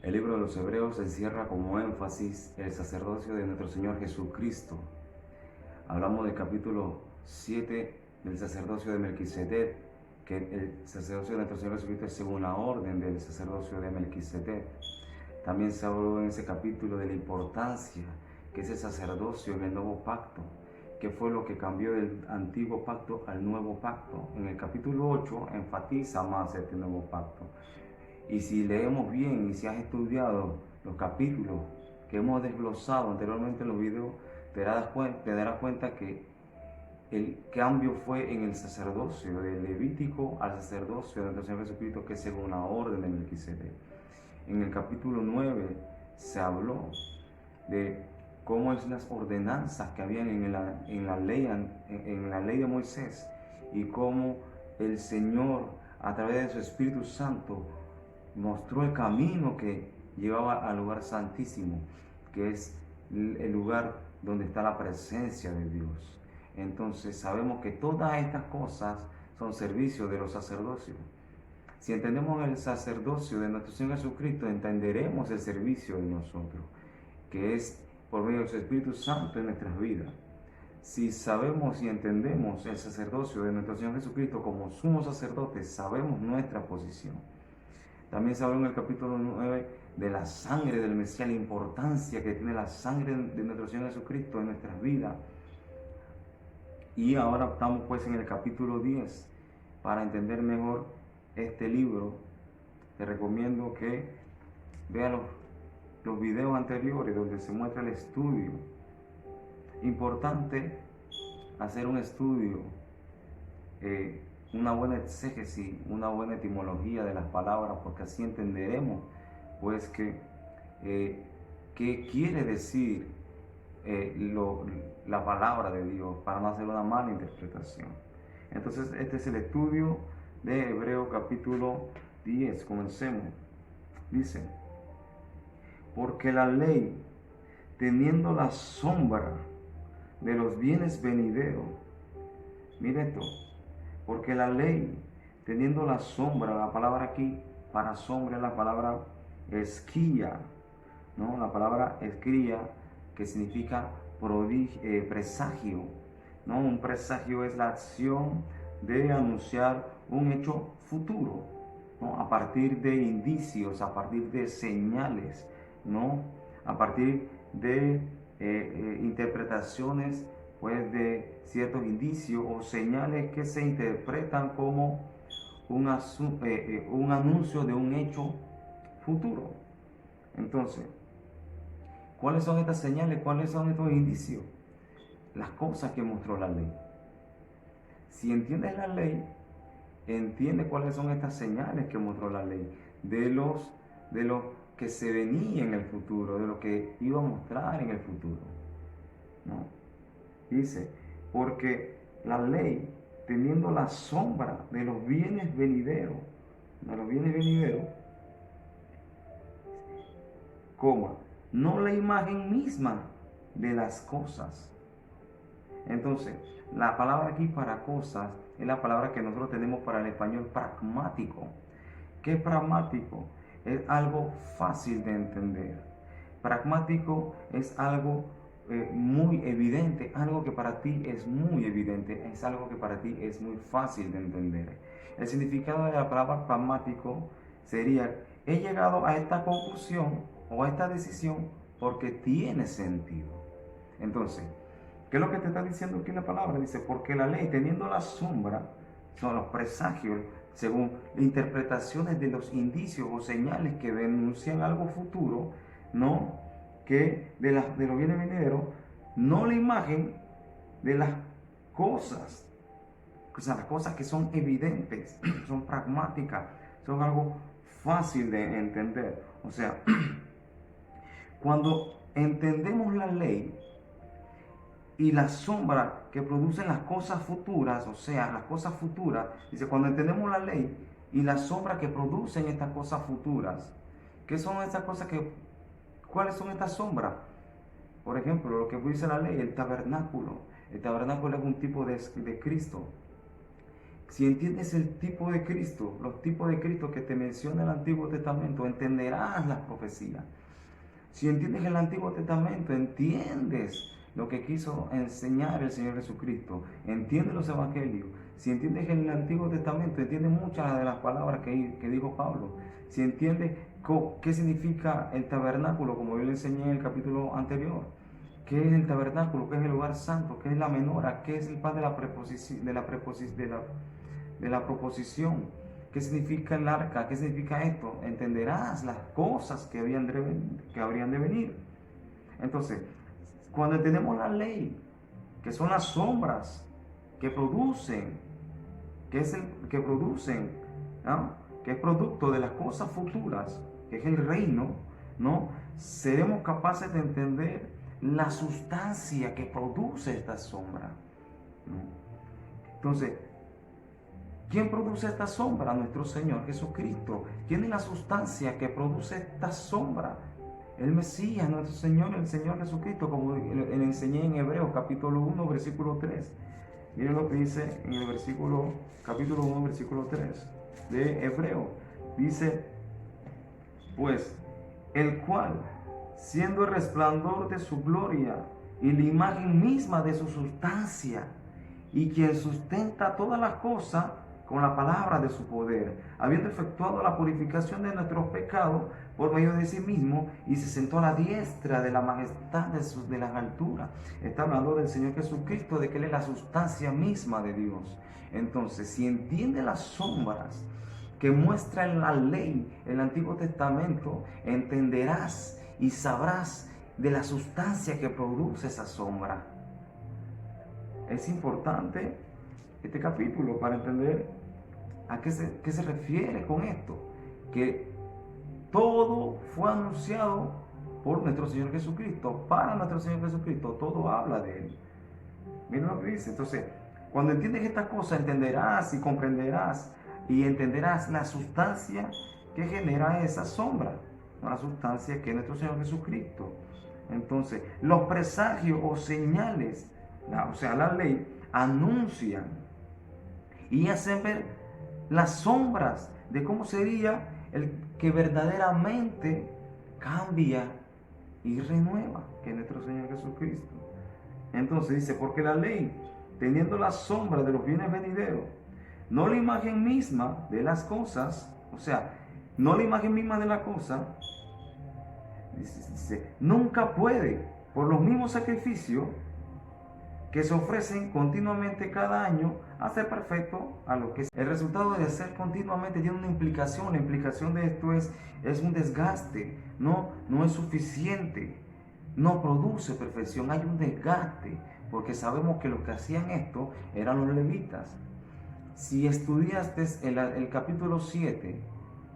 El libro de los Hebreos encierra como énfasis el sacerdocio de nuestro Señor Jesucristo. Hablamos del capítulo 7 del sacerdocio de Melquisedec, que el sacerdocio de nuestro Señor Jesucristo es según la orden del sacerdocio de Melquisedec. También se habló en ese capítulo de la importancia que es el sacerdocio en el nuevo pacto, que fue lo que cambió del antiguo pacto al nuevo pacto. En el capítulo 8 enfatiza más este nuevo pacto. Y si leemos bien y si has estudiado los capítulos que hemos desglosado anteriormente en los videos, te darás cuenta que el cambio fue en el sacerdocio, del Levítico al sacerdocio de nuestro Señor Jesucristo, que es según la orden de Melquisedec. En el capítulo 9 se habló de cómo es las ordenanzas que habían en la ley de Moisés, y cómo el Señor, a través de su Espíritu Santo, mostró el camino que llevaba al lugar santísimo, que es el lugar donde está la presencia de Dios. Entonces sabemos que todas estas cosas son servicios de los sacerdocios. Si entendemos el sacerdocio de nuestro Señor Jesucristo, entenderemos el servicio de nosotros, que es por medio de su Espíritu Santo en nuestras vidas. Si sabemos y entendemos el sacerdocio de nuestro Señor Jesucristo como sumo sacerdote, sabemos nuestra posición. También se habló en el capítulo 9 de la sangre del Mesías, la importancia que tiene la sangre de nuestro Señor Jesucristo en nuestras vidas. Y ahora estamos pues en el capítulo 10. Para entender mejor este libro, te recomiendo que veas los videos anteriores donde se muestra el estudio. Importante hacer un estudio, una buena exégesis, una buena etimología de las palabras, porque así entenderemos pues qué quiere decir la palabra de Dios, para no hacer una mala interpretación. Entonces este es el estudio de Hebreo capítulo 10. Comencemos. Dice: porque la ley, teniendo la sombra de los bienes venideros, mire esto, porque la ley, teniendo la sombra, la palabra aquí para sombra es la palabra esquía, ¿no? La palabra esquía, que significa presagio, ¿no? Un presagio es la acción de anunciar un hecho futuro, ¿no? A partir de indicios, a partir de señales, ¿no? A partir de interpretaciones pues de ciertos indicios o señales que se interpretan como un anuncio de un hecho futuro. Entonces, ¿cuáles son estas señales? ¿Cuáles son estos indicios? Las cosas que mostró la ley. Si entiendes la ley, entiende cuáles son estas señales que mostró la ley, de lo que se venía en el futuro, de lo que iba a mostrar en el futuro, ¿no? Dice, porque la ley, teniendo la sombra de los bienes venideros, coma, no la imagen misma de las cosas. Entonces, la palabra aquí para cosas es la palabra que nosotros tenemos para el español pragmático. ¿Qué es pragmático? Es algo fácil de entender. Pragmático es algo muy evidente, algo que para ti es muy evidente, es algo que para ti es muy fácil de entender. El significado de la palabra pragmático sería: he llegado a esta conclusión o a esta decisión porque tiene sentido. Entonces, ¿qué es lo que te está diciendo aquí la palabra? Dice, porque la ley, teniendo la sombra, son los presagios, según interpretaciones de los indicios o señales que denuncian algo futuro, ¿no? Que de los bienes venideros, no la imagen de las cosas, o sea, las cosas que son evidentes, son pragmáticas, son algo fácil de entender. O sea, cuando entendemos la ley y la sombra que producen las cosas futuras, o sea, las cosas futuras, dice, cuando entendemos la ley y la sombra que producen estas cosas futuras, ¿qué son estas cosas cuáles son estas sombras? Por ejemplo, lo que dice la ley, el tabernáculo. El tabernáculo es un tipo de Cristo. Si entiendes el tipo de Cristo, los tipos de Cristo que te menciona el Antiguo Testamento, entenderás las profecías. Si entiendes el Antiguo Testamento, entiendes lo que quiso enseñar el Señor Jesucristo. Entiendes los evangelios. Si entiendes el Antiguo Testamento, entiendes muchas de las palabras que dijo Pablo. Si entiendes qué significa el tabernáculo, como yo le enseñé en el capítulo anterior. ¿Qué es el tabernáculo? ¿Qué es el lugar santo? ¿Qué es la menora? ¿Qué es el pan de la proposición? ¿Qué significa el arca? ¿Qué significa esto? Entenderás las cosas que habrían de venir. Entonces, cuando entendemos la ley, que son las sombras que producen, ¿no? Que es producto de las cosas futuras, que es el reino, ¿no? Seremos capaces de entender la sustancia que produce esta sombra, ¿no? Entonces, ¿quién produce esta sombra? Nuestro Señor Jesucristo. ¿Quién es la sustancia que produce esta sombra? El Mesías, nuestro Señor, el Señor Jesucristo, como le enseñé en Hebreos capítulo 1, versículo 3. Miren lo que dice en el capítulo 1, versículo 3 de Hebreo. Dice, pues, el cual, siendo el resplandor de su gloria y la imagen misma de su sustancia, y quien sustenta todas las cosas con la palabra de su poder, habiendo efectuado la purificación de nuestros pecados por medio de sí mismo, y se sentó a la diestra de la majestad de las alturas. Está hablando del Señor Jesucristo, de que Él es la sustancia misma de Dios. Entonces, si entiendes las sombras que muestra en la ley, el Antiguo Testamento, entenderás y sabrás de la sustancia que produce esa sombra. Es importante este capítulo para entender a qué se refiere con esto. Que todo fue anunciado por nuestro Señor Jesucristo, para nuestro Señor Jesucristo, todo habla de Él. Miren lo que dice. Entonces, cuando entiendes estas cosas, entenderás y comprenderás y entenderás la sustancia que genera esa sombra, la sustancia que es nuestro Señor Jesucristo. Entonces, los presagios o señales, o sea, la ley, anuncian y hacen ver las sombras de cómo sería el que verdaderamente cambia y renueva, que es nuestro Señor Jesucristo. Entonces dice, porque la ley, teniendo la sombra de los bienes venideros, no la imagen misma de las cosas, o sea, no la imagen misma de la cosa, dice, nunca puede, por los mismos sacrificios que se ofrecen continuamente cada año, hacer perfecto a lo que es. El resultado de hacer continuamente tiene una implicación. La implicación de esto es un desgaste, no es suficiente, no produce perfección, hay un desgaste, porque sabemos que los que hacían esto eran los levitas. Si estudiaste el capítulo 7,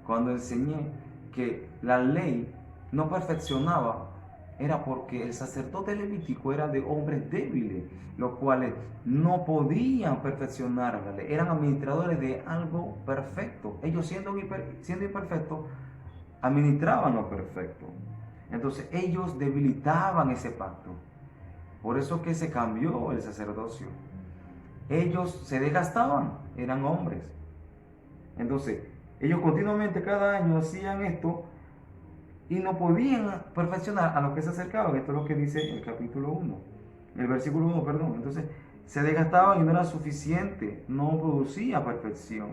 cuando enseñé que la ley no perfeccionaba, era porque el sacerdote levítico era de hombres débiles, los cuales no podían perfeccionar la ley, eran administradores de algo perfecto. Ellos siendo imperfectos, administraban lo perfecto. Entonces ellos debilitaban ese pacto. Por eso que se cambió el sacerdocio. Ellos se desgastaban, eran hombres. Entonces ellos continuamente cada año hacían esto y no podían perfeccionar a lo que se acercaban. Esto es lo que dice el capítulo 1, el versículo 1, perdón. Entonces, se desgastaban y no era suficiente, no producía perfección.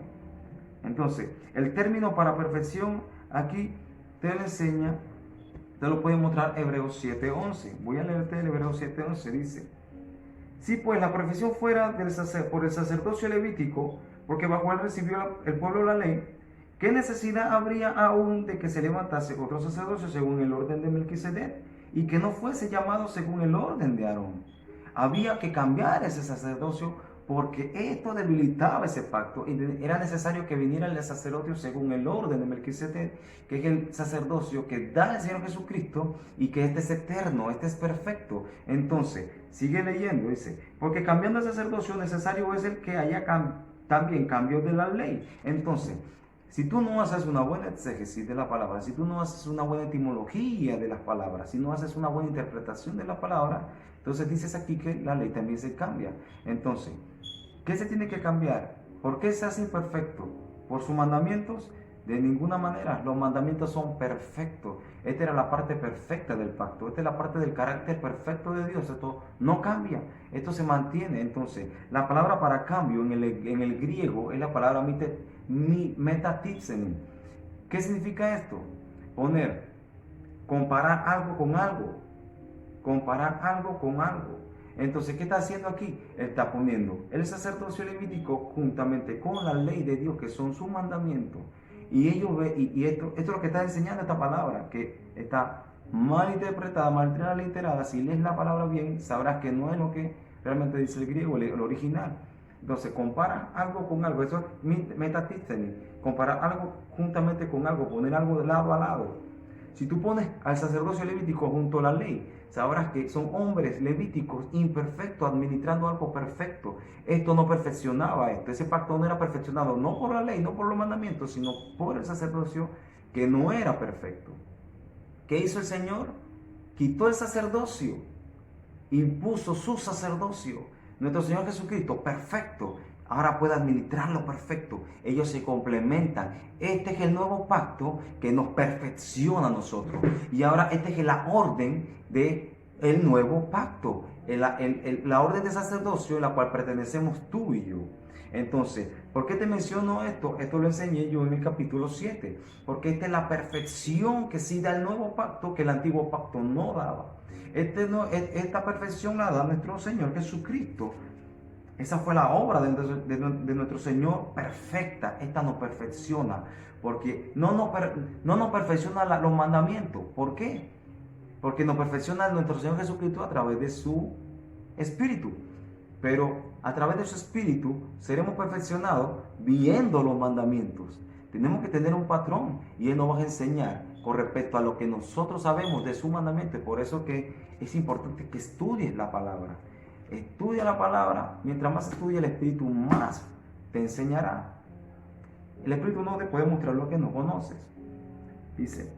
Entonces, el término para perfección aquí te lo enseña, te lo puede mostrar Hebreos 7:11. Voy a leerte el Hebreos 7:11, dice, si pues la perfección fuera por el sacerdocio levítico, porque bajo él recibió el pueblo la ley, ¿qué necesidad habría aún de que se levantase otro sacerdocio según el orden de Melquisedec y que no fuese llamado según el orden de Aarón? Había que cambiar ese sacerdocio porque esto debilitaba ese pacto y era necesario que viniera el sacerdocio según el orden de Melquisedec, que es el sacerdocio que da el Señor Jesucristo y que este es eterno, este es perfecto. Entonces, sigue leyendo, dice, porque cambiando el sacerdocio necesario es el que haya también cambios de la ley. Entonces, si tú no haces una buena exégesis de la palabra, si tú no haces una buena etimología de las palabras, si no haces una buena interpretación de la palabra, entonces dices aquí que la ley también se cambia. Entonces, ¿qué se tiene que cambiar? ¿Por qué se hace imperfecto? ¿Por sus mandamientos? De ninguna manera. Los mandamientos son perfectos. Esta era la parte perfecta del pacto. Esta es la parte del carácter perfecto de Dios. Esto no cambia. Esto se mantiene. Entonces, la palabra para cambio en el griego es la palabra metatipseni. ¿Qué significa esto? Comparar algo con algo. Comparar algo con algo. Entonces, ¿qué está haciendo aquí? Está poniendo el sacerdocio levítico juntamente con la ley de Dios, que son sus mandamientos. Y ellos esto es lo que está enseñando esta palabra, que está mal interpretada, mal literada. Si lees la palabra bien, sabrás que no es lo que realmente dice el griego, el original. Entonces, compara algo con algo. Eso es metatisteni. Comparar algo juntamente con algo, poner algo de lado a lado. Si tú pones al sacerdocio levítico junto a la ley, sabrás que son hombres levíticos imperfectos administrando algo perfecto. Esto no perfeccionaba esto. Ese pacto no era perfeccionado, no por la ley, no por los mandamientos, sino por el sacerdocio que no era perfecto. ¿Qué hizo el Señor? Quitó el sacerdocio, impuso su sacerdocio. Nuestro Señor Jesucristo, perfecto, ahora puede administrar lo perfecto. Ellos se complementan. Este es el nuevo pacto que nos perfecciona a nosotros. Y ahora esta es la orden del nuevo pacto. La orden de sacerdocio en la cual pertenecemos tú y yo. Entonces, ¿por qué te menciono esto? Esto lo enseñé yo en el capítulo 7. Porque esta es la perfección que sí da el nuevo pacto que el antiguo pacto no daba. Esta perfección la da nuestro Señor Jesucristo. Esa fue la obra de nuestro Señor perfecta. Esta nos perfecciona. Porque no nos perfecciona los mandamientos. ¿Por qué? Porque nos perfecciona nuestro Señor Jesucristo a través de su Espíritu. Pero a través de su Espíritu seremos perfeccionados viendo los mandamientos. Tenemos que tener un patrón y Él nos va a enseñar con respecto a lo que nosotros sabemos de su mandamiento. Por eso que es importante que estudies la palabra. Estudia la palabra. Mientras más estudia el Espíritu, más te enseñará. El Espíritu no te puede mostrar lo que no conoces. Dice,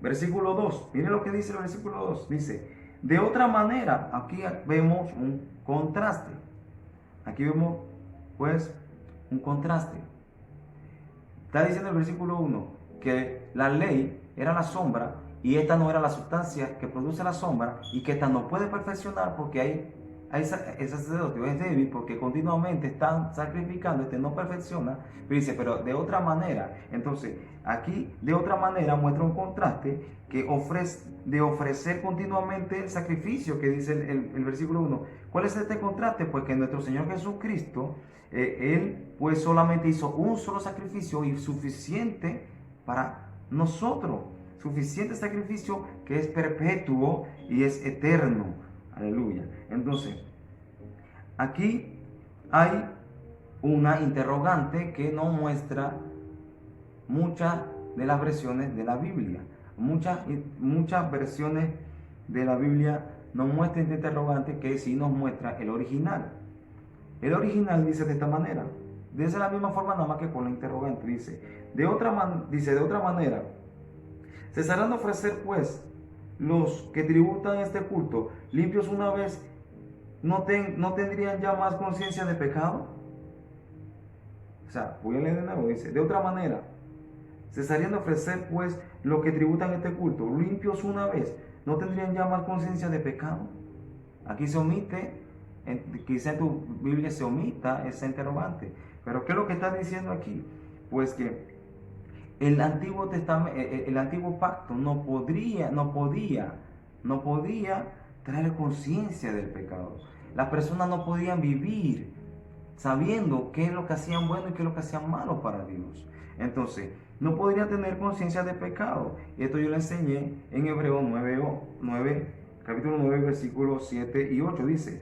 versículo 2. Mire lo que dice el versículo 2. Dice, de otra manera, aquí vemos un contraste. Aquí vemos, pues, un contraste. Está diciendo el versículo 1 que la ley era la sombra y esta no era la sustancia que produce la sombra y que esta no puede perfeccionar porque el sacerdote es débil porque continuamente están sacrificando, no perfecciona, pero dice, pero de otra manera. Entonces, aquí de otra manera muestra un contraste que de ofrecer continuamente el sacrificio que dice el versículo 1. ¿Cuál es este contraste? Pues que nuestro Señor Jesucristo, Él pues solamente hizo un solo sacrificio y suficiente para nosotros. Suficiente sacrificio que es perpetuo y es eterno. Aleluya. Entonces, aquí hay una interrogante que no muestra muchas de las versiones de la Biblia. Muchas versiones de la Biblia no muestran este interrogante que sí nos muestra el original. El original dice de esta manera. Dice de la misma forma, nada más que con la interrogante. Dice de otra manera. Cesarán de ofrecer, pues, los que tributan este culto, limpios una vez, ¿no tendrían ya más conciencia de pecado? O sea, voy a leer de nuevo, dice, de otra manera, cesarían de ofrecer, pues, los que tributan este culto, limpios una vez, ¿no tendrían ya más conciencia de pecado? Aquí se omite, quizá en tu Biblia se omita ese interrogante, pero ¿qué es lo que está diciendo aquí? Pues que el Antiguo Testamento, el Antiguo Pacto no podía traer conciencia del pecado. Las personas no podían vivir sabiendo qué es lo que hacían bueno y qué es lo que hacían malo para Dios. Entonces, no podría tener conciencia de pecado. Esto yo le enseñé en Hebreos 9, capítulo 9, versículos 7 y 8. Dice,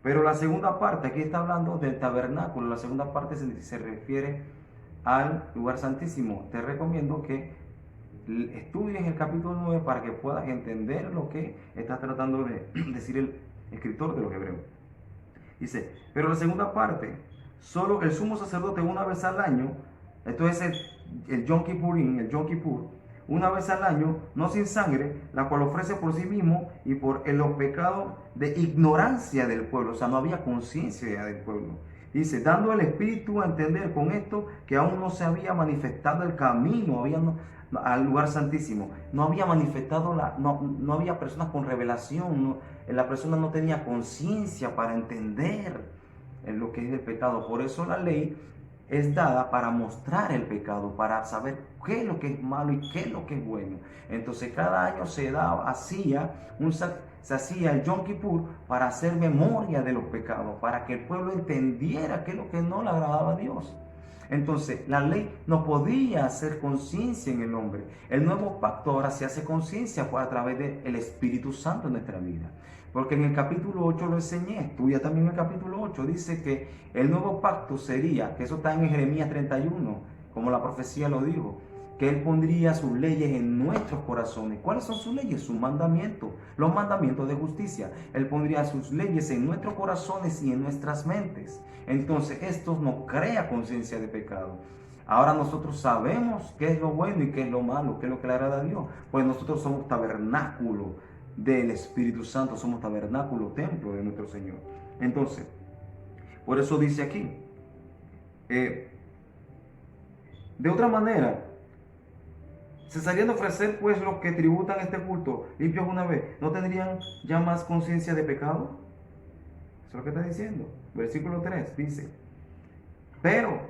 pero la segunda parte, aquí está hablando del tabernáculo. La segunda parte se refiere al lugar santísimo. Te recomiendo que estudies el capítulo 9 para que puedas entender lo que está tratando de decir el escritor de los Hebreos. Dice, pero la segunda parte, solo el sumo sacerdote una vez al año, esto es el Yom Kippur, una vez al año, no sin sangre, la cual ofrece por sí mismo y por los pecados de ignorancia del pueblo. O sea, no había conciencia del pueblo. Dice, dando el Espíritu a entender con esto que aún no se había manifestado el camino al lugar santísimo. No había manifestado, no había personas con revelación. La persona no tenía conciencia para entender lo que es el pecado. Por eso la ley es dada para mostrar el pecado, para saber qué es lo que es malo y qué es lo que es bueno. Entonces cada año se hacía el Yom Kippur para hacer memoria de los pecados, para que el pueblo entendiera qué es lo que no le agradaba a Dios. Entonces, la ley no podía hacer conciencia en el hombre. El nuevo pacto ahora se hace conciencia a través del Espíritu Santo en nuestra vida. Porque en el capítulo 8 lo enseñé, estudia también el capítulo 8, dice que el nuevo pacto sería, que eso está en Jeremías 31, como la profecía lo dijo, que Él pondría sus leyes en nuestros corazones. ¿Cuáles son sus leyes? Sus mandamientos, los mandamientos de justicia. Él pondría sus leyes en nuestros corazones y en nuestras mentes. Entonces, esto nos crea conciencia de pecado. Ahora nosotros sabemos qué es lo bueno y qué es lo malo, qué es lo que le agrada a Dios. Pues nosotros somos tabernáculo del Espíritu Santo, somos tabernáculo, templo de nuestro Señor. Entonces, por eso dice aquí, de otra manera, cesarían de ofrecer pues los que tributan este culto limpios una vez, ¿no tendrían ya más conciencia de pecado? Eso es lo que está diciendo. Versículo 3 dice, pero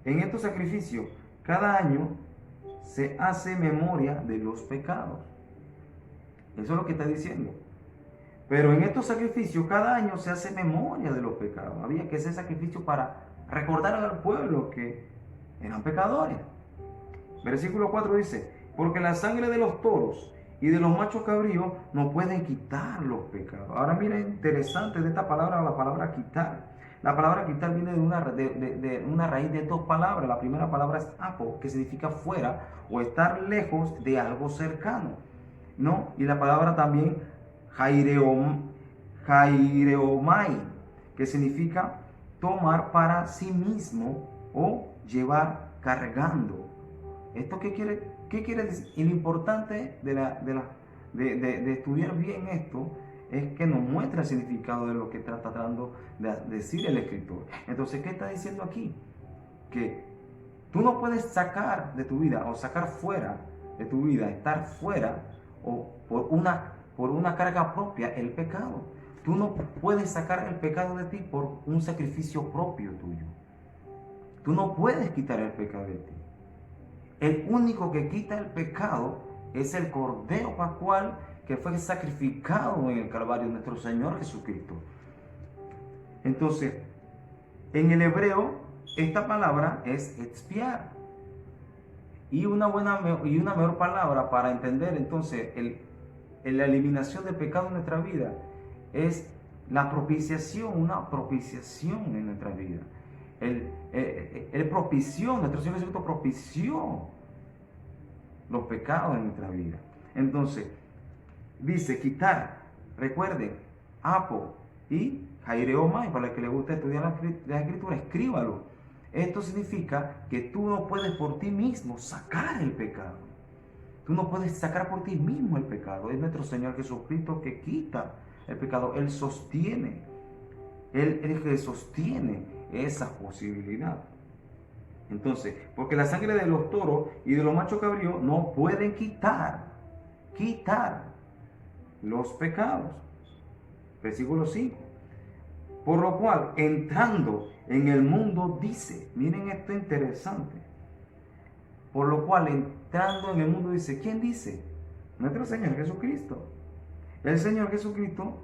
en estos sacrificios cada año se hace memoria de los pecados. Eso es lo que está diciendo. Pero en estos sacrificios cada año se hace memoria de los pecados. Había que hacer sacrificio para recordar al pueblo que eran pecadores. Versículo 4 dice, porque la sangre de los toros y de los machos cabríos no pueden quitar los pecados. Ahora mira, interesante de esta palabra, la palabra quitar. La palabra quitar viene de una raíz de dos palabras. La primera palabra es apo, que significa fuera o estar lejos de algo cercano, ¿no? Y la palabra también jaireomai, que significa tomar para sí mismo o llevar cargando. ¿Esto qué quiere decir? Y lo importante de estudiar bien esto es que nos muestra el significado de lo que está tratando de decir el escritor. Entonces, ¿qué está diciendo aquí? Que tú no puedes sacar de tu vida o sacar fuera de tu vida, estar fuera o por una carga propia el pecado. Tú no puedes sacar el pecado de ti por un sacrificio propio tuyo. Tú no puedes quitar el pecado de ti. El único que quita el pecado es el Cordero Pascual que fue sacrificado en el Calvario, nuestro Señor Jesucristo. Entonces, en el hebreo, esta palabra es expiar. Y una mejor palabra para entender entonces la eliminación del pecado en nuestra vida es la propiciación, una propiciación en nuestra vida. Él propició, nuestro Señor Jesucristo propició los pecados en nuestra vida. Entonces, dice quitar, recuerden, apo y jaireomai, para el que le guste estudiar la escritura, escríbalo. Esto significa que tú no puedes por ti mismo sacar el pecado. Tú no puedes sacar por ti mismo el pecado. Es nuestro Señor Jesucristo que quita el pecado. Él sostiene. Él es el que sostiene esa posibilidad. Entonces, porque la sangre de los toros y de los machos cabríos no pueden quitar los pecados. Versículo 5. Por lo cual, entrando en el mundo, dice, miren esto interesante. Por lo cual, entrando en el mundo, dice, ¿quién dice? Nuestro Señor Jesucristo. El Señor Jesucristo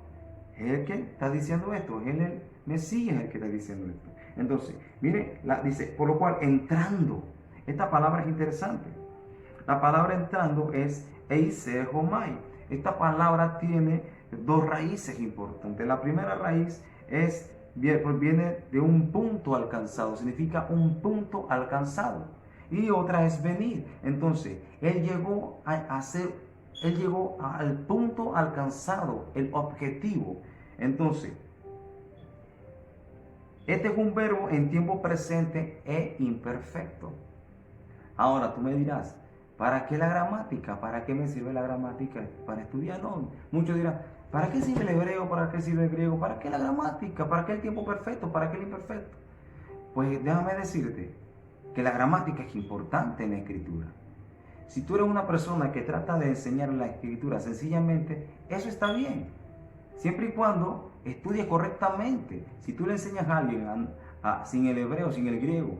es el que está diciendo esto, es el Mesías el que está diciendo esto. Entonces, miren, dice, por lo cual, entrando. Esta palabra es interesante. La palabra entrando es eisehomai. Esta palabra tiene dos raíces importantes. La primera raíz viene de un punto alcanzado, significa un punto alcanzado. Y otra es venir. Entonces, él llegó al punto alcanzado, el objetivo. Entonces, este es un verbo en tiempo presente e imperfecto. Ahora tú me dirás, ¿Para qué la gramática? ¿Para qué me sirve la gramática? ¿Para estudiar? No. Muchos dirán, ¿para qué sirve el hebreo? ¿Para qué sirve el griego? ¿Para qué la gramática? ¿Para qué el tiempo perfecto? ¿Para qué el imperfecto? Pues déjame decirte que la gramática es importante en la escritura. Si tú eres una persona que trata de enseñar la escritura sencillamente, eso está bien. Siempre y cuando estudie correctamente. Si tú le enseñas a alguien sin el hebreo, sin el griego,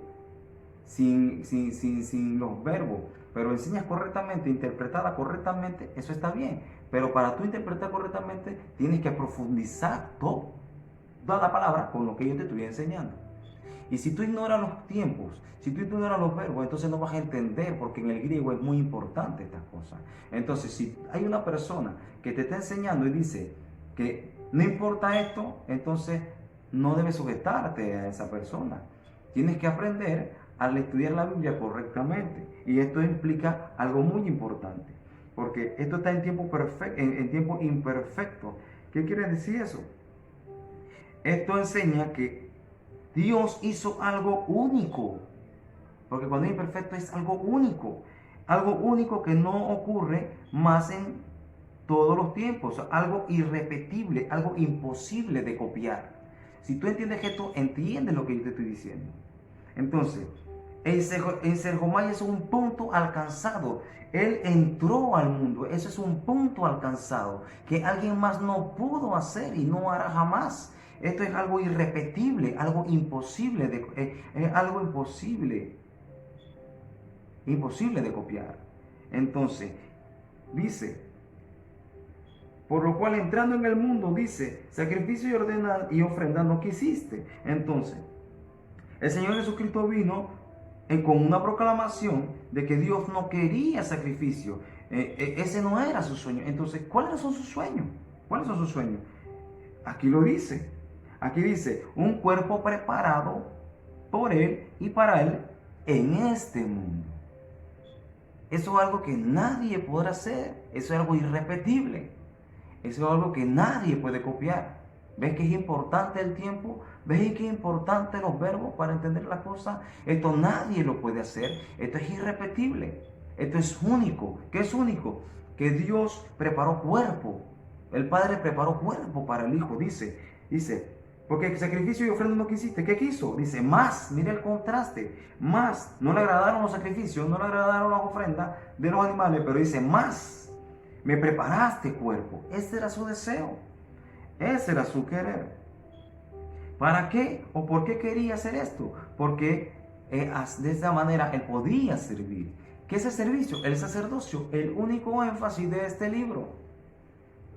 sin los verbos, pero enseñas correctamente, interpretada correctamente, eso está bien. Pero para tú interpretar correctamente, tienes que profundizar toda la palabra con lo que yo te estoy enseñando. Y si tú ignoras los tiempos, si tú ignoras los verbos, entonces no vas a entender, porque en el griego es muy importante estas cosas. Entonces, si hay una persona que te está enseñando y dice que no importa esto, entonces no debes sujetarte a esa persona. Tienes que aprender al estudiar la Biblia correctamente. Y esto implica algo muy importante, porque esto está en tiempo imperfecto. ¿Qué quiere decir eso? Esto enseña que Dios hizo algo único, porque cuando es imperfecto es algo único que no ocurre más en todos los tiempos, algo irrepetible, algo imposible de copiar. Si tú entiendes esto, entiendes lo que yo te estoy diciendo. Entonces, en Serjomai es un punto alcanzado. Él entró al mundo, eso es un punto alcanzado que alguien más no pudo hacer y no hará jamás. Esto es algo irrepetible, algo imposible, algo imposible de copiar. Entonces, dice, por lo cual entrando en el mundo, dice, sacrificio y ofrenda no quisiste. Entonces, el Señor Jesucristo vino con una proclamación de que Dios no quería sacrificio. Ese no era su sueño. Entonces, ¿cuáles son sus sueños? ¿Cuáles son sus sueños? Aquí lo dice. Aquí dice, un cuerpo preparado por Él y para Él en este mundo. Eso es algo que nadie podrá hacer. Eso es algo irrepetible. Eso es algo que nadie puede copiar. ¿Ves que es importante el tiempo? ¿Ves que es importante los verbos para entender las cosas? Esto nadie lo puede hacer. Esto es irrepetible. Esto es único. ¿Qué es único? Que Dios preparó cuerpo. El Padre preparó cuerpo para el Hijo. Dice, porque el sacrificio y ofrenda no quisiste. ¿Qué quiso? Dice, más. Mira el contraste. Más. No le agradaron los sacrificios, no le agradaron las ofrendas de los animales, pero dice, más. Me preparaste cuerpo. Ese era su deseo. Ese era su querer. ¿Para qué o por qué quería hacer esto? Porque de esa manera él podía servir. ¿Qué es el servicio? El sacerdocio, el único énfasis de este libro.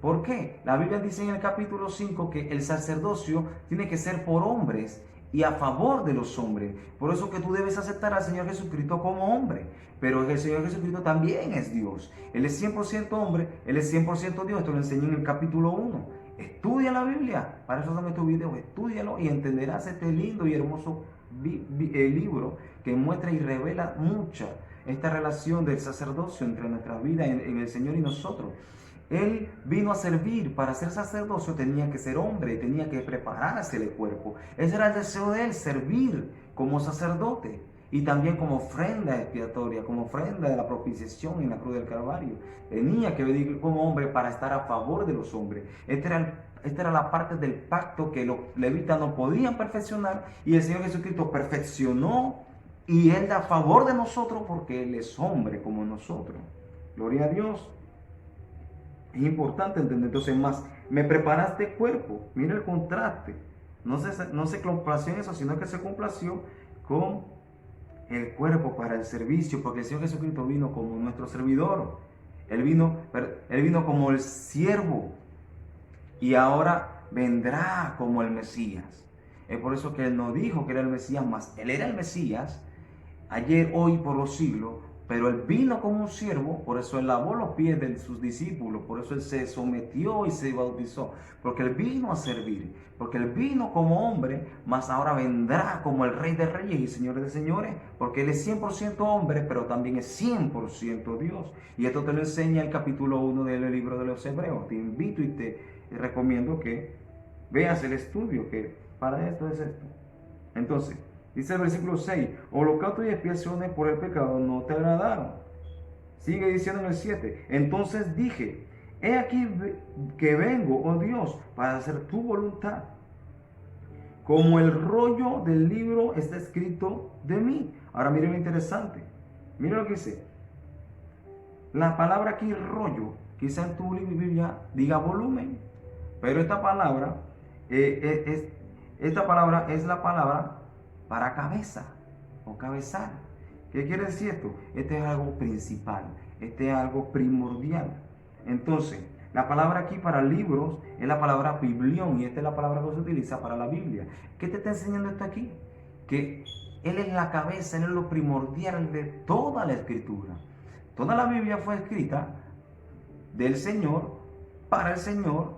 ¿Por qué? La Biblia dice en el capítulo 5 que el sacerdocio tiene que ser por hombres y a favor de los hombres. Por eso que tú debes aceptar al Señor Jesucristo como hombre. Pero el Señor Jesucristo también es Dios. Él es 100% hombre, Él es 100% Dios. Esto lo enseñé en el capítulo 1. Estudia la Biblia. Para eso dame tu video. Estúdialo y entenderás este lindo y hermoso libro que muestra y revela mucha esta relación del sacerdocio entre nuestra vida en el Señor y nosotros. Él vino a servir. Para ser sacerdocio tenía que ser hombre, tenía que prepararse el cuerpo. Ese era el deseo de él, servir como sacerdote y también como ofrenda expiatoria, como ofrenda de la propiciación en la cruz del Calvario. Tenía que venir como hombre para estar a favor de los hombres. Esta era la parte del pacto que los levitas no podían perfeccionar y el Señor Jesucristo perfeccionó y Él da a favor de nosotros porque Él es hombre como nosotros. Gloria a Dios. Es importante entender. Entonces, más, me preparaste cuerpo. Mira el contraste. No se complació en eso, sino que se complació con el cuerpo para el servicio, porque el Señor Jesucristo vino como nuestro servidor. Él vino como el siervo y ahora vendrá como el Mesías. Es por eso que Él no dijo que era el Mesías más. Él era el Mesías ayer, hoy, por los siglos. Pero Él vino como un siervo, por eso Él lavó los pies de sus discípulos, por eso Él se sometió y se bautizó, porque Él vino a servir, porque Él vino como hombre, mas ahora vendrá como el Rey de Reyes y Señor de Señores, porque Él es 100% hombre, pero también es 100% Dios. Y esto te lo enseña el capítulo 1 del libro de los Hebreos. Te invito y te recomiendo que veas el estudio, que para esto es esto. Entonces, dice el versículo 6, holocausto y expiaciones por el pecado no te agradaron. Sigue diciendo en el 7. Entonces dije, he aquí que vengo, oh Dios, para hacer tu voluntad. Como el rollo del libro está escrito de mí. Ahora miren lo interesante. Miren lo que dice. La palabra aquí, rollo, quizá en tu Biblia diga volumen. Pero esta palabra, es la palabra para cabeza o cabezal. ¿Qué quiere decir esto? Este es algo principal, este es algo primordial. Entonces, la palabra aquí para libros es la palabra biblión, y esta es la palabra que se utiliza para la Biblia. ¿Qué te está enseñando esto aquí? Que Él es la cabeza, Él es lo primordial de toda la Escritura. Toda la Biblia fue escrita del Señor, para el Señor.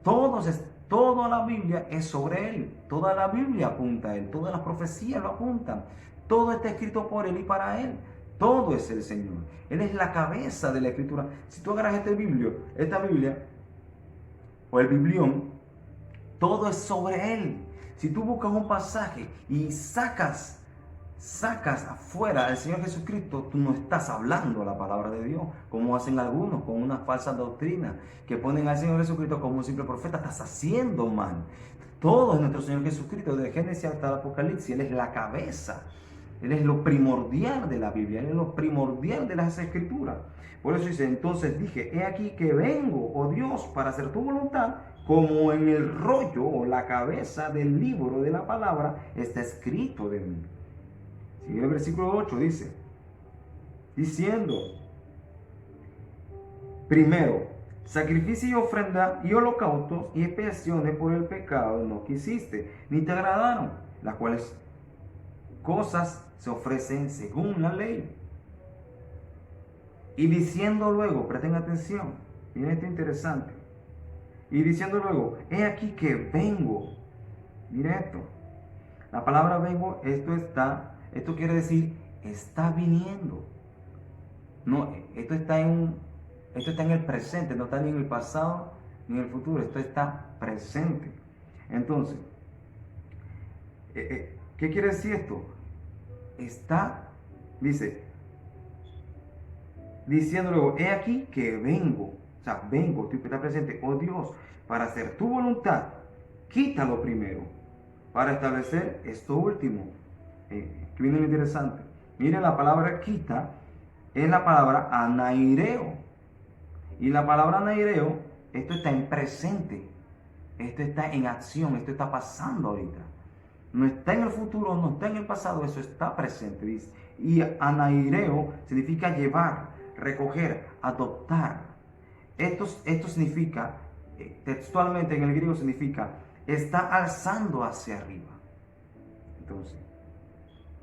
Toda la Biblia es sobre Él. Toda la Biblia apunta a Él. Todas las profecías lo apuntan. Todo está escrito por Él y para Él. Todo es el Señor. Él es la cabeza de la Escritura. Si tú agarras esta Biblia, o el biblión, todo es sobre Él. Si tú buscas un pasaje y sacas afuera al Señor Jesucristo, tú no estás hablando la palabra de Dios, como hacen algunos con una falsa doctrina, que ponen al Señor Jesucristo como un simple profeta. Estás haciendo mal. Todo es nuestro Señor Jesucristo, desde Génesis hasta el Apocalipsis. Él es la cabeza. Él es lo primordial de la Biblia, Él es lo primordial de las Escrituras. Por eso dice, entonces dije, he aquí que vengo, oh Dios, para hacer tu voluntad, como en el rollo o la cabeza del libro de la palabra está escrito de mí. Sigue el versículo 8, dice, diciendo, primero, sacrificio y ofrenda y holocaustos y expiaciones por el pecado no quisiste, ni te agradaron, las cuales cosas se ofrecen según la ley. Y diciendo luego, presten atención, miren esto interesante. Y diciendo luego, he aquí que vengo. Miren esto. La palabra vengo, esto quiere decir, está viniendo. No, esto está en el presente, no está ni en el pasado ni en el futuro, esto está presente. Entonces, ¿qué quiere decir esto? Dice, diciendo luego, he aquí que vengo. O sea, vengo, está presente, oh Dios, para hacer tu voluntad. Quítalo primero, para establecer esto último. Que viene lo interesante. Miren, la palabra quita es la palabra anaireo. Y la palabra anaireo, esto está en presente. Esto está en acción, esto está pasando ahorita. No está en el futuro, no está en el pasado, eso está presente, dice. Y anaireo significa llevar, recoger, adoptar. Esto significa, textualmente en el griego significa, está alzando hacia arriba. Entonces,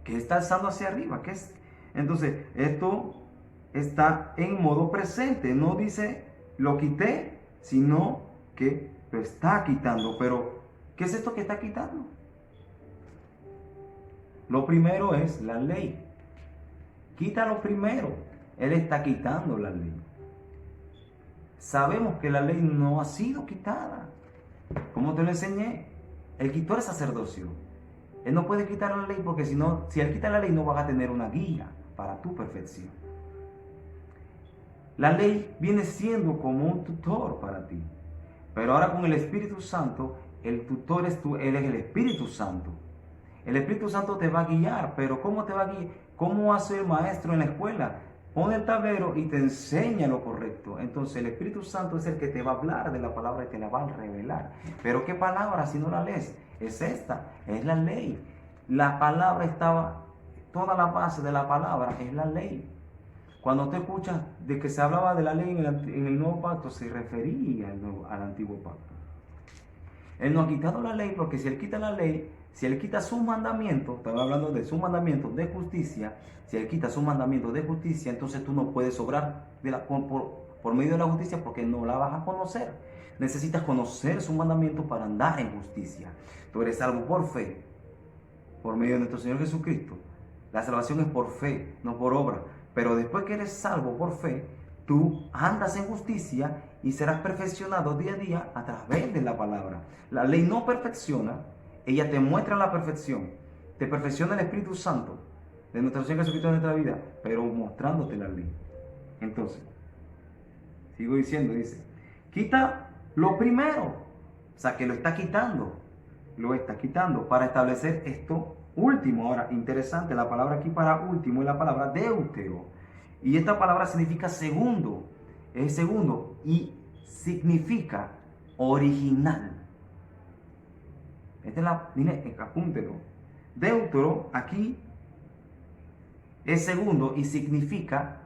¿qué está alzando hacia arriba? ¿Qué es? Entonces, esto está en modo presente, no dice lo quité, sino que lo está quitando. Pero, ¿qué es esto que está quitando? Lo primero es la ley. Quítalo primero. Él está quitando la ley. Sabemos que la ley no ha sido quitada. Como te lo enseñé, Él quitó el sacerdocio. Él no puede quitar la ley porque si Él quita la ley no vas a tener una guía para tu perfección. La ley viene siendo como un tutor para ti. Pero ahora con el Espíritu Santo, el tutor es tú, Él es el Espíritu Santo. El Espíritu Santo te va a guiar, pero ¿cómo te va a guiar? ¿Cómo hace el maestro en la escuela? Pone el tablero y te enseña lo correcto. Entonces el Espíritu Santo es el que te va a hablar de la palabra y te la va a revelar. Pero ¿qué palabra si no la lees? Es esta, es la ley. La palabra toda la base de la palabra es la ley. Cuando te escuchas de que se hablaba de la ley en el nuevo pacto, se refería al antiguo pacto. Él no ha quitado la ley, porque si Él quita la ley, si Él quita sus mandamientos, estaba hablando de sus mandamientos de justicia, si Él quita sus mandamientos de justicia, entonces tú no puedes obrar por medio de la justicia porque no la vas a conocer. Necesitas conocer sus mandamientos para andar en justicia. Tú eres salvo por fe, por medio de nuestro Señor Jesucristo. La salvación es por fe, no por obra. Pero después que eres salvo por fe, tú andas en justicia y serás perfeccionado día a día a través de la palabra. La ley no perfecciona, ella te muestra la perfección. Te perfecciona el Espíritu Santo de nuestro Señor Jesucristo en nuestra vida, pero mostrándote la ley. Entonces, sigo diciendo, dice, quita lo primero. O sea, que lo está quitando para establecer esto último. Ahora, interesante, la palabra aquí para último es la palabra deutero. Y esta palabra significa segundo, es segundo y significa original. Esta es la, mire, apúntelo. Deutero aquí es segundo y significa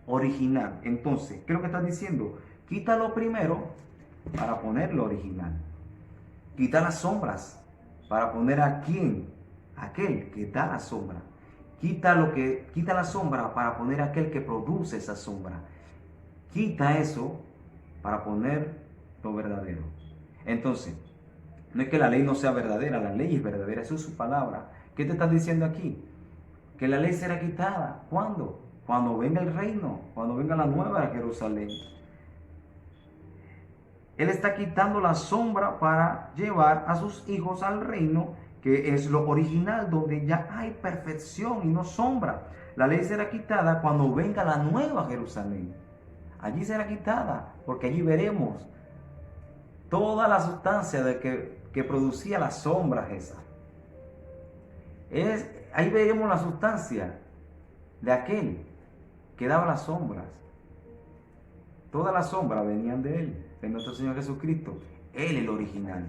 original. Entonces, ¿qué es lo que está diciendo? Quita lo primero para poner lo original. Quita las sombras para poner a quién, aquel que da la sombra. Quita la sombra para poner a aquel que produce esa sombra. Quita eso para poner lo verdadero. Entonces, no es que la ley no sea verdadera, la ley es verdadera, eso es su palabra. ¿Qué te está diciendo aquí? Que la ley será quitada. ¿Cuándo? Cuando venga el reino, cuando venga la nueva Jerusalén. Él está quitando la sombra para llevar a sus hijos al reino, que es lo original, donde ya hay perfección y no sombra. La ley será quitada cuando venga la nueva Jerusalén. Allí será quitada, porque allí veremos toda la sustancia de que producía las sombras esas. Ahí veremos la sustancia de aquel que daba las sombras. Todas las sombras venían de Él, de nuestro Señor Jesucristo. Él es lo original,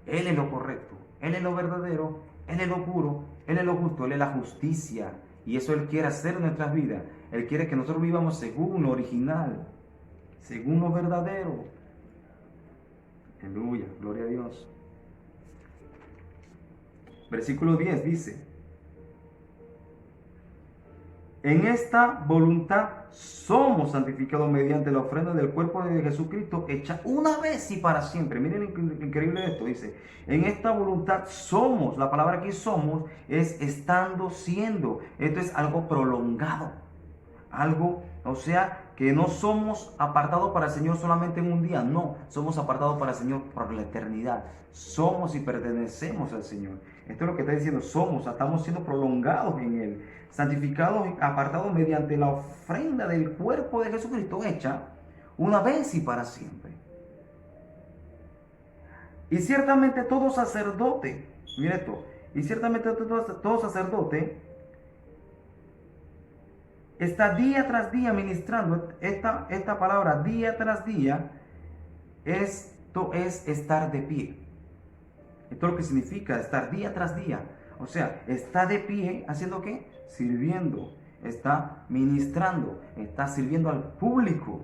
Él es lo correcto, Él es lo verdadero, Él es lo puro, Él es lo justo, Él es la justicia. Y eso Él quiere hacer en nuestras vidas. Él quiere que nosotros vivamos según lo original, según lo verdadero. Aleluya, gloria a Dios. Versículo 10 dice: en esta voluntad somos santificados mediante la ofrenda del cuerpo de Jesucristo hecha una vez y para siempre. Miren lo increíble de esto. Dice, en esta voluntad somos. La palabra aquí somos es estando, siendo. Esto es algo prolongado. Algo, o sea, que no somos apartados para el Señor solamente en un día. No, somos apartados para el Señor por la eternidad. Somos y pertenecemos al Señor. Esto es lo que está diciendo. Somos, estamos siendo prolongados en Él. Santificados y apartados mediante la ofrenda del cuerpo de Jesucristo hecha una vez y para siempre. Y ciertamente todo sacerdote, mire esto, y ciertamente todo sacerdote está día tras día ministrando. Esta palabra día tras día, esto es estar de pie. Esto es lo que significa estar día tras día. O sea, está de pie, ¿haciendo qué? Sirviendo, está ministrando, está sirviendo al público.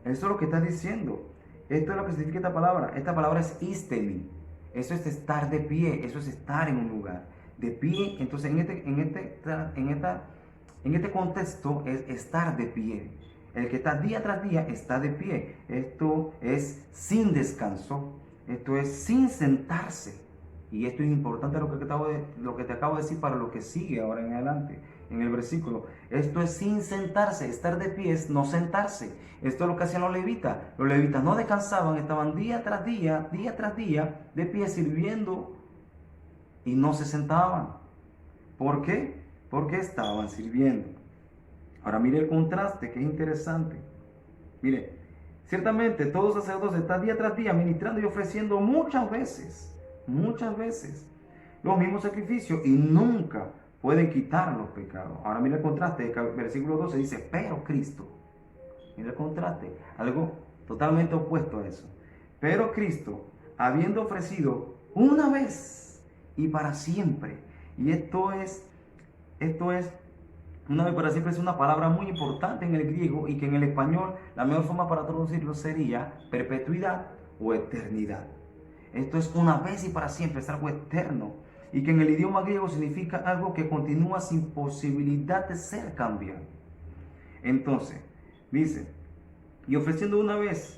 Eso es lo que está diciendo. Esto es lo que significa esta palabra. Esta palabra es istemi. Eso es estar de pie, eso es estar en un lugar. De pie, entonces en este contexto es estar de pie. El que está día tras día está de pie. Esto es sin descanso. Esto es sin sentarse. Y esto es importante lo que te acabo de decir para lo que sigue ahora en adelante, en el versículo. Esto es sin sentarse. Estar de pie es no sentarse. Esto es lo que hacían los levitas. Los levitas no descansaban, estaban día tras día de pie sirviendo y no se sentaban. ¿Por qué? Porque estaban sirviendo. Ahora mire el contraste, que es interesante. Mire, ciertamente todo sacerdote está día tras día ministrando y ofreciendo muchas veces los mismos sacrificios y nunca pueden quitar los pecados. Ahora mira el contraste, el versículo 12 dice, pero Cristo. Mira el contraste, algo totalmente opuesto a eso. Pero Cristo, habiendo ofrecido una vez y para siempre, y esto es una vez para siempre, es una palabra muy importante en el griego y que en el español la mejor forma para traducirlo sería perpetuidad o eternidad. Esto es una vez y para siempre, es algo eterno y que en el idioma griego significa algo que continúa sin posibilidad de ser cambiado. Entonces, dice, y ofreciendo una vez,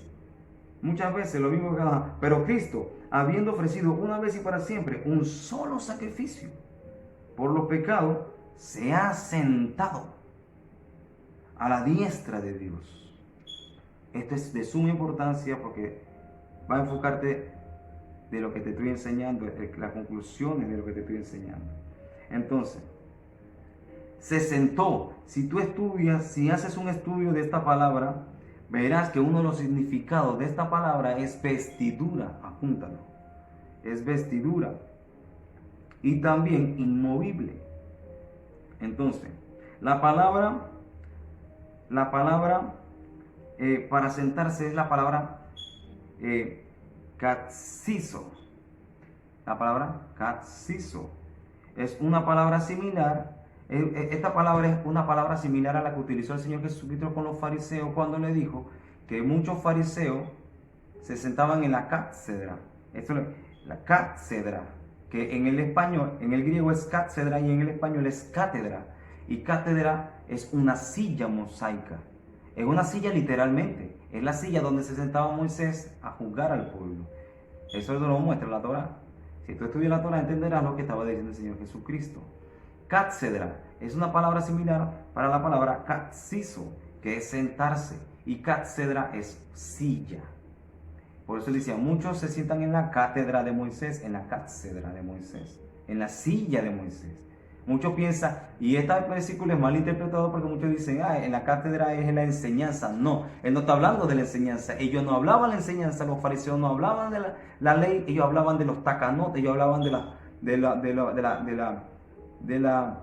muchas veces lo mismo que cada, pero Cristo, habiendo ofrecido una vez y para siempre un solo sacrificio por los pecados, se ha sentado a la diestra de Dios. Esto es de suma importancia porque va a enfocarte de lo que te estoy enseñando, las conclusiones de lo que te estoy enseñando. Entonces, se sentó. Si tú estudias, si haces un estudio de esta palabra, verás que uno de los significados de esta palabra es vestidura. Apúntalo. Es vestidura. Y también inmovible. Entonces, la palabra para sentarse es la palabra katsizo. La palabra katsizo es una palabra similar. Esta palabra es una palabra similar a la que utilizó el Señor Jesucristo con los fariseos cuando le dijo que muchos fariseos se sentaban en la cátedra. Esto, la cátedra, que en el español, en el griego es cátedra y en el español es cátedra. Y cátedra es una silla mosaica. Es una silla literalmente. Es la silla donde se sentaba Moisés a juzgar al pueblo. Eso lo muestra la Torá. Si tú estudias la Torá entenderás lo que estaba diciendo el Señor Jesucristo. Cátedra es una palabra similar para la palabra katsizo, que es sentarse. Y cátedra es silla. Por eso decía, muchos se sientan en la cátedra de Moisés, en la cátedra de Moisés, en la silla de Moisés. Muchos piensan, y este versículo es mal interpretado porque muchos dicen, en la cátedra es en la enseñanza. No, él no está hablando de la enseñanza. Ellos no hablaban de la enseñanza, los fariseos no hablaban de la ley, ellos hablaban de los tacanotes, ellos hablaban de la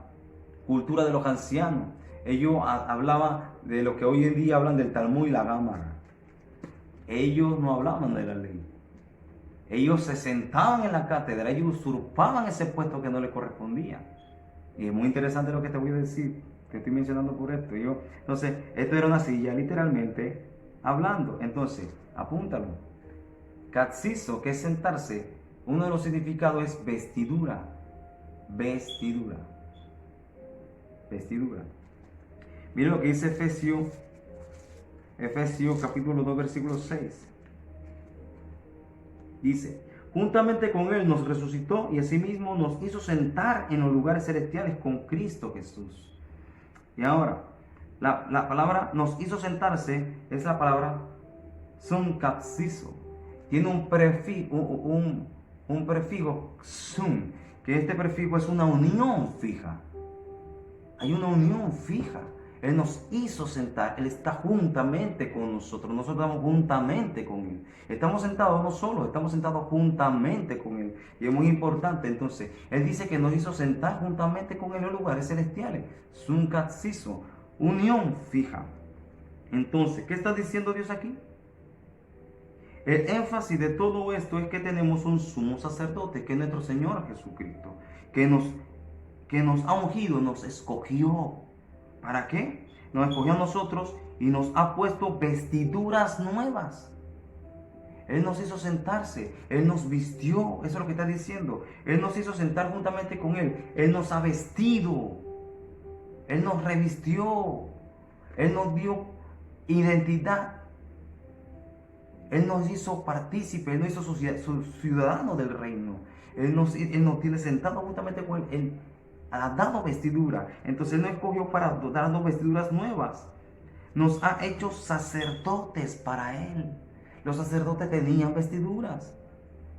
cultura de los ancianos. Ellos hablaban de lo que hoy en día hablan del Talmud y la Gámara. Ellos no hablaban de la ley. Ellos se sentaban en la cátedra, ellos usurpaban ese puesto que no les correspondía. Y es muy interesante lo que te voy a decir, que estoy mencionando por esto. Entonces, esto era una silla, literalmente hablando. Entonces, apúntalo. Katsizo, que es sentarse, uno de los significados es vestidura. Vestidura. Vestidura. Miren lo que dice Efesios capítulo 2, versículo 6. Dice, juntamente con Él nos resucitó y asimismo nos hizo sentar en los lugares celestiales con Cristo Jesús. Y ahora, la palabra nos hizo sentarse es la palabra sunkapsizo. Tiene un prefijo sun, que este prefijo es una unión fija. Hay una unión fija. Él nos hizo sentar, Él está juntamente con nosotros estamos juntamente con Él. Estamos sentados no solos, estamos sentados juntamente con Él. Y es muy importante, entonces, Él dice que nos hizo sentar juntamente con Él en los lugares celestiales. Sunkatsizo, unión fija. Entonces, ¿qué está diciendo Dios aquí? El énfasis de todo esto es que tenemos un sumo sacerdote, que es nuestro Señor Jesucristo, que nos ha ungido, nos escogió. ¿Para qué? Nos escogió a nosotros y nos ha puesto vestiduras nuevas. Él nos hizo sentarse, Él nos vistió, eso es lo que está diciendo. Él nos hizo sentar juntamente con Él, Él nos ha vestido, Él nos revistió, Él nos dio identidad, Él nos hizo partícipe, Él nos hizo su ciudadano del reino. Él nos tiene sentado juntamente con Él ha dado vestidura. Entonces Él nos escogió para darnos vestiduras nuevas. Nos ha hecho sacerdotes para Él. Los sacerdotes tenían vestiduras.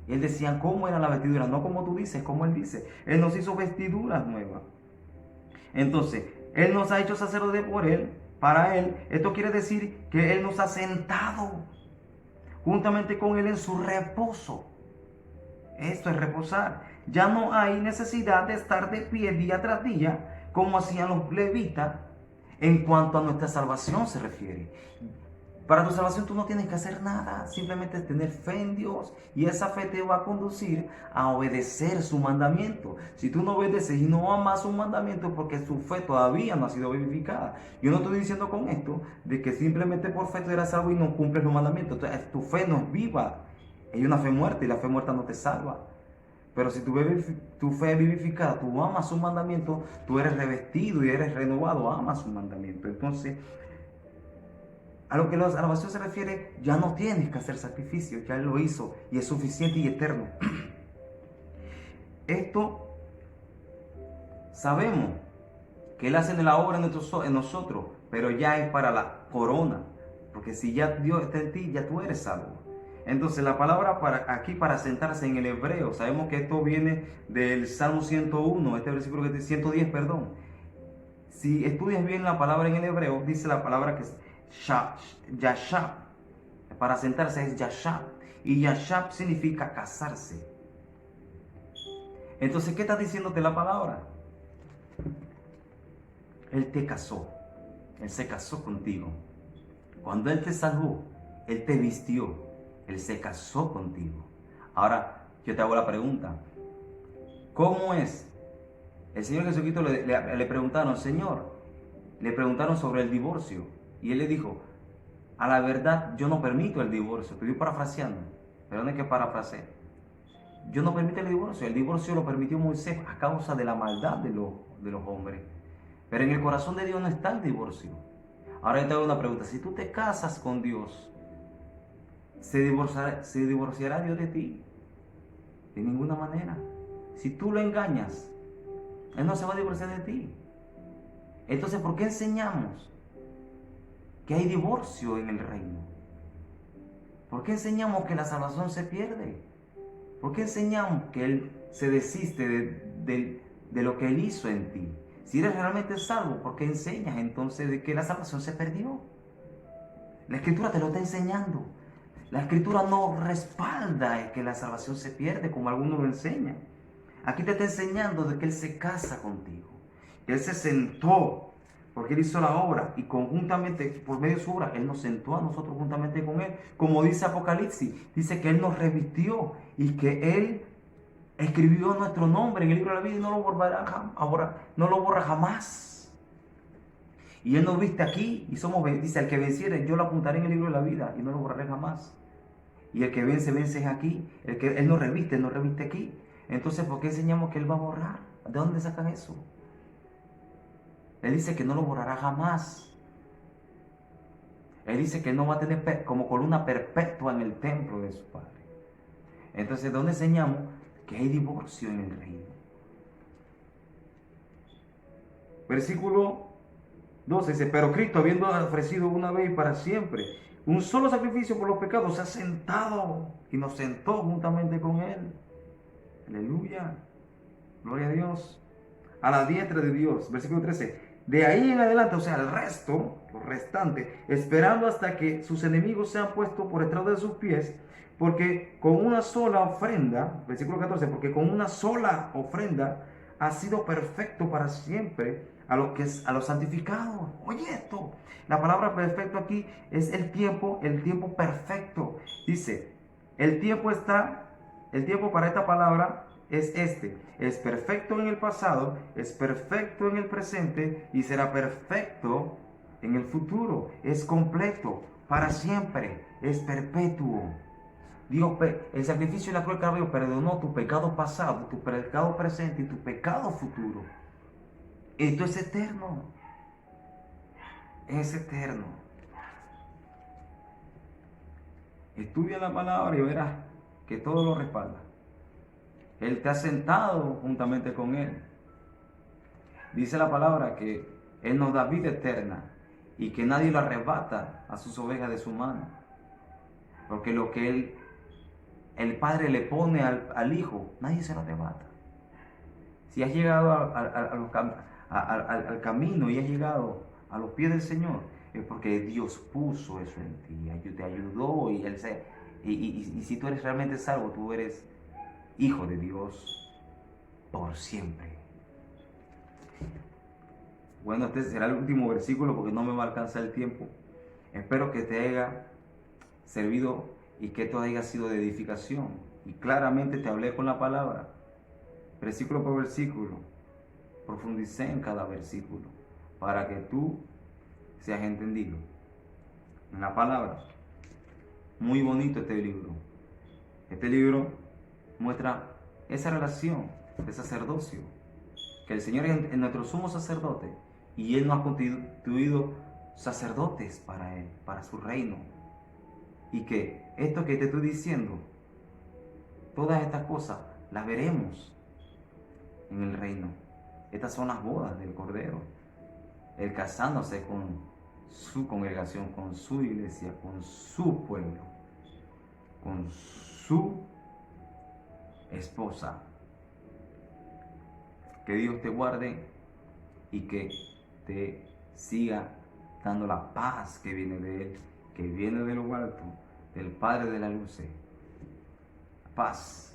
Y Él decía cómo era la vestidura, no como tú dices, como Él dice. Él nos hizo vestiduras nuevas. Entonces, Él nos ha hecho sacerdotes por Él, para Él. Esto quiere decir que Él nos ha sentado juntamente con Él en su reposo. Esto es reposar. Ya no hay necesidad de estar de pie día tras día, como hacían los levitas, en cuanto a nuestra salvación se refiere. Para tu salvación tú no tienes que hacer nada, simplemente tener fe en Dios, y esa fe te va a conducir a obedecer su mandamiento. Si tú no obedeces y no amas su mandamiento, porque tu fe todavía no ha sido vivificada. Yo no estoy diciendo con esto de que simplemente por fe tú eres salvo y no cumples los mandamientos. Entonces, tu fe no es viva, hay una fe muerta y la fe muerta no te salva. Pero si tu fe es vivificada, tú amas su mandamiento, tú eres revestido y eres renovado, amas su mandamiento. Entonces, a lo que la salvación se refiere, ya no tienes que hacer sacrificio, ya Él lo hizo y es suficiente y eterno. Esto sabemos que Él hace la obra en nosotros, pero ya es para la corona, porque si ya Dios está en ti, ya tú eres salvo. Entonces la palabra para sentarse en el hebreo, sabemos que esto viene del Salmo 101, este versículo que dice 110, perdón. Si estudias bien la palabra en el hebreo, dice la palabra que es yashab. Para sentarse es yashab. Y yashab significa casarse. Entonces, ¿qué está diciéndote la palabra? Él te casó. Él se casó contigo. Cuando Él te salvó, Él te vistió. Él se casó contigo. Ahora, yo te hago la pregunta. ¿Cómo es? El Señor Jesucristo le preguntaron, Señor, le preguntaron sobre el divorcio. Y Él le dijo, a la verdad, yo no permito el divorcio. Estoy parafraseando. Perdón que parafraseé. Yo no permito el divorcio. El divorcio lo permitió Moisés a causa de la maldad de los hombres. Pero en el corazón de Dios no está el divorcio. Ahora yo te hago una pregunta. Si tú te casas con Dios, ¿se divorciará Dios de ti? De ninguna manera. Si tú lo engañas, Él no se va a divorciar de ti. Entonces, ¿por qué enseñamos que hay divorcio en el reino? ¿Por qué enseñamos que la salvación se pierde? ¿Por qué enseñamos que Él se desiste de lo que Él hizo en ti? Si eres realmente salvo, ¿por qué enseñas entonces de que la salvación se perdió? La Escritura te lo está enseñando. La Escritura no respalda que la salvación se pierde, como algunos lo enseñan. Aquí te está enseñando de que Él se casa contigo. Él se sentó porque Él hizo la obra y conjuntamente, por medio de su obra, Él nos sentó a nosotros juntamente con Él. Como dice Apocalipsis, dice que Él nos revistió y que Él escribió nuestro nombre en el libro de la vida y no lo borra jamás. Y Él nos viste aquí y dice, el que venciere, yo lo apuntaré en el libro de la vida y no lo borraré jamás. Y el que vence es aquí. Él nos reviste aquí. Entonces, ¿por qué enseñamos que Él va a borrar? ¿De dónde sacan eso? Él dice que no lo borrará jamás. Él dice que Él no va a tener como columna perpetua en el templo de su Padre. Entonces, ¿de dónde enseñamos que hay divorcio en el reino? Versículo 12 dice, pero Cristo, habiendo ofrecido una vez y para siempre un solo sacrificio por los pecados, se ha sentado y nos sentó juntamente con Él. Aleluya. Gloria a Dios. A la diestra de Dios. Versículo 13. De ahí en adelante, o sea, el resto, los restantes, esperando hasta que sus enemigos sean puestos por estrado de sus pies, porque con una sola ofrenda, versículo 14, porque con una sola ofrenda ha sido perfecto para siempre a los santificados. Oye esto, la palabra perfecto aquí es el tiempo perfecto. Dice, el tiempo para esta palabra es perfecto en el pasado, es perfecto en el presente y será perfecto en el futuro. Es completo, para siempre, es perpetuo. Dios, el sacrificio en la cruz del Calvario perdonó tu pecado pasado, tu pecado presente y tu pecado futuro. Esto es eterno. Es eterno. Estudia la palabra y verás que todo lo respalda. Él te ha sentado juntamente con Él. Dice la palabra que Él nos da vida eterna y que nadie lo arrebata a sus ovejas de su mano. Porque lo que el Padre le pone al Hijo, nadie se lo arrebata. Si has llegado al camino y has llegado a los pies del Señor, es porque Dios puso eso en ti, te ayudó y si tú eres realmente salvo, tú eres hijo de Dios por siempre. Bueno, este será el último versículo porque no me va a alcanzar el tiempo. Espero que te haya servido y que esto haya sido de edificación. Y claramente te hablé con la palabra, versículo por versículo. Profundicé en cada versículo para que tú seas entendido en la palabra. Muy bonito este libro. Este libro muestra esa relación de sacerdocio, que el Señor es nuestro sumo sacerdote y Él nos ha constituido sacerdotes para Él, para su reino. Y que esto que te estoy diciendo, todas estas cosas las veremos en el reino. Estas son las bodas del Cordero, Él casándose con su congregación, con su iglesia, con su pueblo, con su esposa. Que Dios te guarde y que te siga dando la paz que viene de Él, que viene de lo alto, del Padre de la luz. Paz.